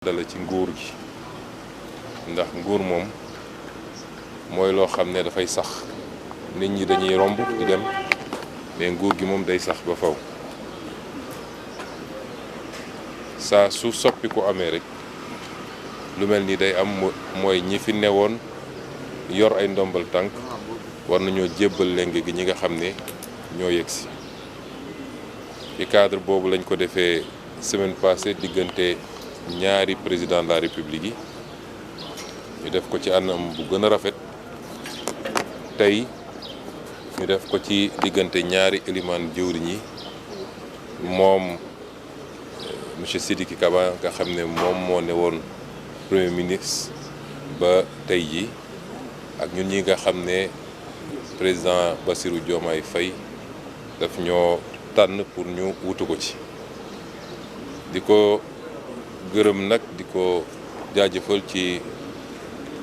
dala ci nguur gi ndax nguur moom mooy loo xam ne dafay sax nit ñi dañuy romb di dem mais nguur gi moom day sax ba faw saa su soppi ko amee rek lu mel ni day am mooy ñi fi newoon yor ay ndombal tànk war nañoo jébbal leng gi ñi nga xam ne ñoo yegsi ci cadre boobu lañ ko defee semaine passée diggante ñaari président de la république yi ñu def ko ci anam bu gën a rafet tey ñu def ko ci diggante ñaari élimaan jëwriñ yi moom monsieur Sidiki Kaba nga xam ne moom moo ne woon premier ministre ba tey ji ak ñun ñi nga xam ne président Bassirou Diomaye Faye daf ñoo tànn pour ñu wutu ko ci di ko gërëm nag di ko jaajëfal ci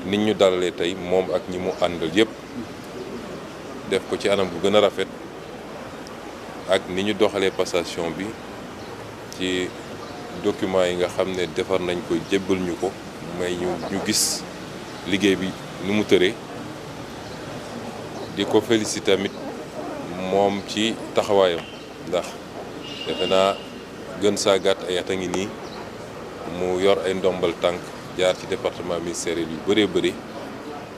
nit ñu dalalee tey moom ak ñi mu àndal yépp def ko ci anam bu gën a rafet ak ni ñu doxalee passation bi ci document yi nga xam ne defar nañ ko jébbal ñu ko may ñu gis liggéey bi nu mu tëree di ko féliciter tamit moom ci taxawaayam ndax defe naa gën saa gàtt ay at a ngi nii mu yor ay ndombal tànk jaar ci département ministériel yu bëree bëri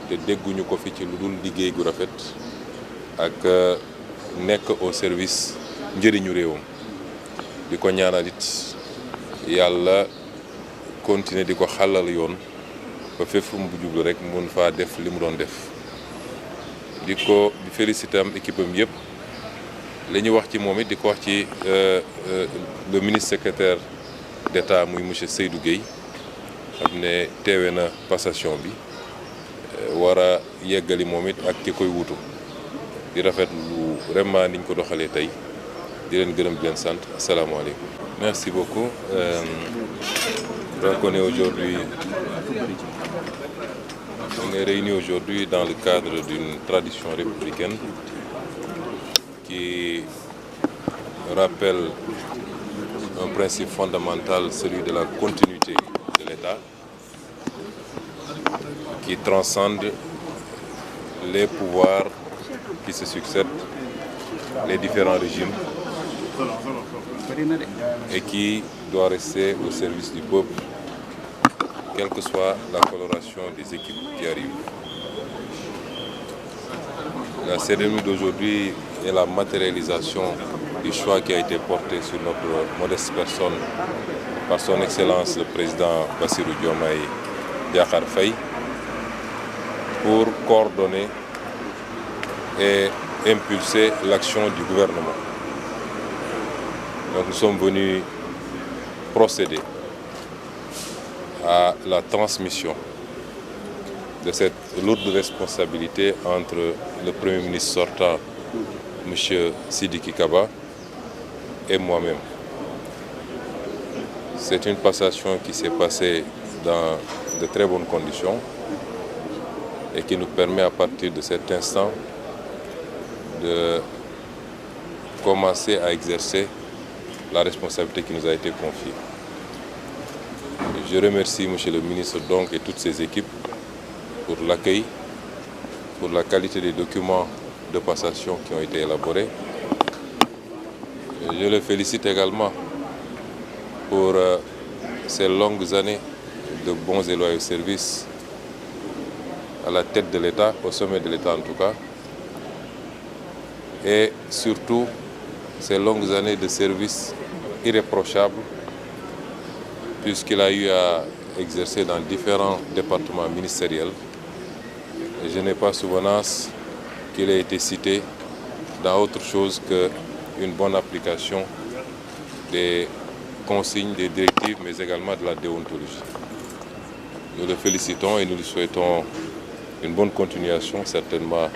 te dégguñu ko fi ci lu dul liggéey gu rafet ak nekk au service njëriñu réewam di ko ñaanal it yàlla continuer di ko xàllal yoon ba fépp fu mu jublu rek mun faa def li mu doon def di féliciter am équipe am yëpp li ñu wax ci moom it di ko wax ci le ministre secrétaire d'État muy monsieur Seydou Gueye xam ne teewe na passation bi war a yeggali moom it ak ki koy wutu di rafet lu vraiment niñ ko doxalee tey di leen gërëm di leen sant asalaamaaleykum. Merci beaucoup. Donc on est réunis aujourd'hui dans le cadre d'une tradition républicaine qui rappelle un principe fondamental, celui de la continuité de l'État, qui transcende les pouvoirs qui se succèdent, les différents régimes, et qui doit rester au service du peuple, quelle que soit la coloration des équipes qui arrivent. La cérémonie d'aujourd'hui est la matérialisation du choix qui a été porté sur notre modeste personne par son Excellence le président Bassirou Diomaye Diakhar Faye pour coordonner et impulser l'action du gouvernement. Donc nous sommes venus procéder à la transmission de cette lourde responsabilité entre le Premier ministre sortant, M. Sidiki Kaba, et moi-même. C'est une passation qui s'est passée dans de très bonnes conditions et qui nous permet à partir de cet instant de commencer à exercer la responsabilité qui nous a été confiée. Je remercie M. le ministre donc et toutes ses équipes pour l'accueil, pour la qualité des documents de passation qui ont été élaborés. Je le félicite également pour ces longues années de bons et loyaux services à la tête de l'État, au sommet de l'État en tout cas, et surtout ces longues années de services irréprochables puisqu'il a eu à exercer dans différents départements ministériels. Et je n'ai pas souvenance qu'il ait été cité dans autre chose qu'une bonne application des consignes, des directives, mais également de la déontologie. Nous le félicitons et nous lui souhaitons une bonne continuation, certainement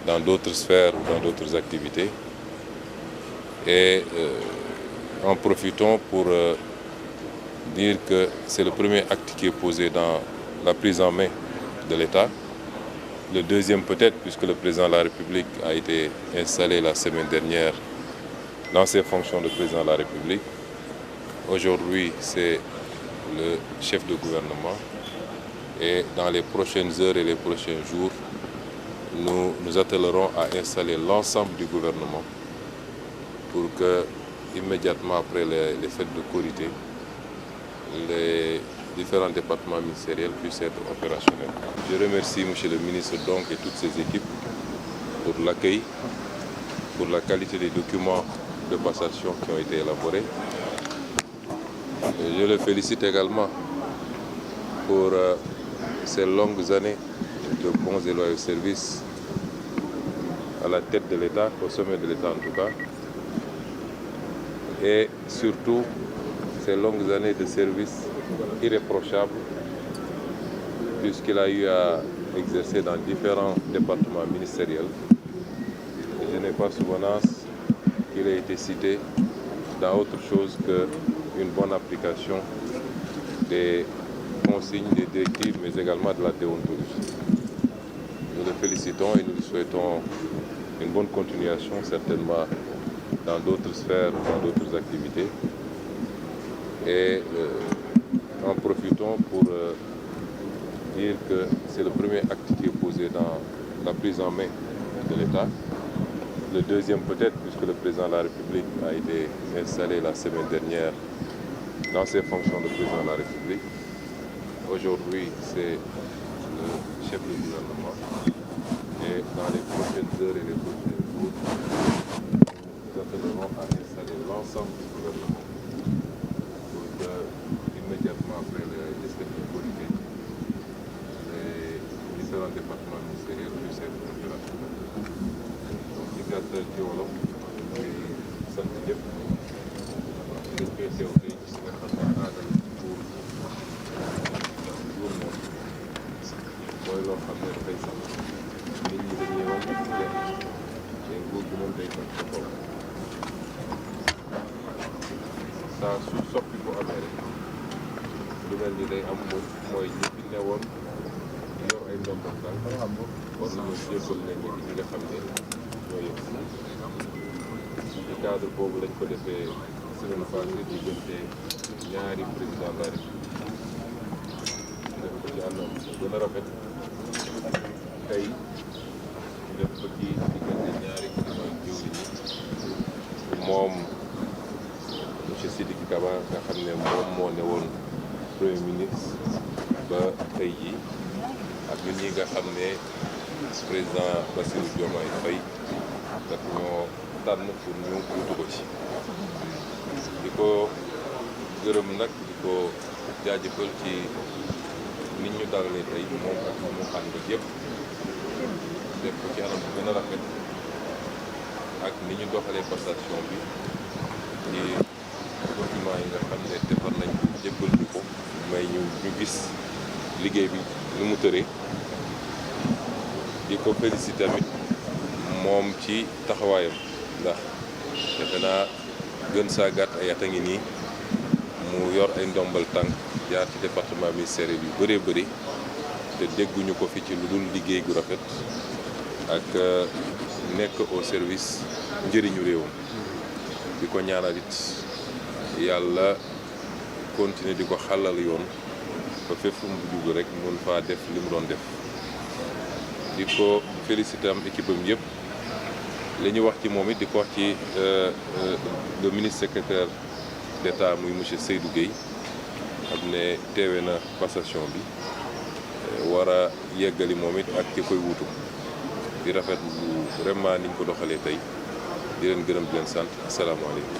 dans d'autres sphères ou dans d'autres activités. Et en profitons pour dire que c'est le premier acte qui est posé dans la prise en main de l'État. Le deuxième peut-être, puisque le président de la République a été installé la semaine dernière dans ses fonctions de président de la République. Aujourd'hui, c'est le chef de gouvernement. Et dans les prochaines heures et les prochains jours, nous nous attellerons à installer l'ensemble du gouvernement pour que, immédiatement après les fêtes de Korité, les différents départements ministériels puissent être opérationnels. Je remercie Monsieur le ministre donc et toutes ses équipes pour l'accueil, pour la qualité des documents de passation qui ont été élaborés. Et je le félicite également pour ces longues années de bons et loyaux services à la tête de l'État, au sommet de l'État en tout cas, et surtout ces longues années de services irréprochables puisqu'il a eu à exercer dans différents départements ministériels. Et je n'ai pas souvenance qu'il ait été cité dans autre chose qu'une bonne application des consignes, des directives, mais également de la déontologie. Nous le félicitons et nous lui souhaitons une bonne continuation, certainement dans d'autres sphères, dans d'autres activités. Et en profitons pour dire que c'est le premier acte qui est posé dans la prise en main de l'État. Le deuxième peut-être, puisque le président de la République a été installé la semaine dernière dans ses fonctions de président de la République. Aujourd'hui, c'est le chef du gouvernement. Et dans les prochaines heures et les prochains jours, nous appellerons à installer l'ensemble du gouvernement pour que, immédiatement après les fêtes de Korité, les différents départements ministériels puissent être opérationnels. Donc, ci gàttal ci wolof di sant ñëpp di koy teew tey ci nga xam ne aada pour jour moom mooy loo xam ne dafay sax nit ñi dañuy wax jeex mais nguur gi moom day sax sa bopp saa su soppi bu amee rek lu mel ni day am mooy ñi fi newoon yor ay ndombal tànk war nañoo jébbal leen ñi nga xam ne ñoo yëg ci cadre boobu lañ ko defee semaine passée diggante ñaari président de la République def ko ci anam gën a rafet tey def ko ci diggante ñaari kilifa jiwriñ yi moom monsieur Sidiki Kaba nga xam ne moom moo ne woon premier ministre ba tey jii ak ñun ñi nga xam ne président Bassirou Diomaye Faye daf ñoo tànn pour ñu wutu ko ci di ko gërëm nag di ko jaajëfal ci nit ñu dalalee tey moom ak mu ànd yëpp def ko ci anam bu gën a rafet ak ni ñu doxalee passation bi ci document yi nga xam ne defar nañ ko jébbal ñu ko may ñu gis liggéey bi nu mu tëree di ko félicité tamit moom ci taxawaayam ndax defe naa gën saa gàtt ay at a ngi nii mu yor ay ndombal tànk jaar ci département ministériel yu bëree bëri te dégguñu ko fi ci lu dul liggéey gu rafet ak nekk au service njëriñu réewam di ko ñaanal it yàlla continuer di ko xàllal yoon ba fépp fu mu dugg rek mun faa def li mu doon def di ko félicité am équipe am yëpp li ñu wax ci moom it di ko wax ci le ministre secrétaire d'État muy monsieur Seydou Gueye xam ne teewe na passation bi war a yeggali moom it ak ki koy wutu di rafetlu vraiment niñ ko doxalee tey di leen gërëm di leen sant asalaamaaleykum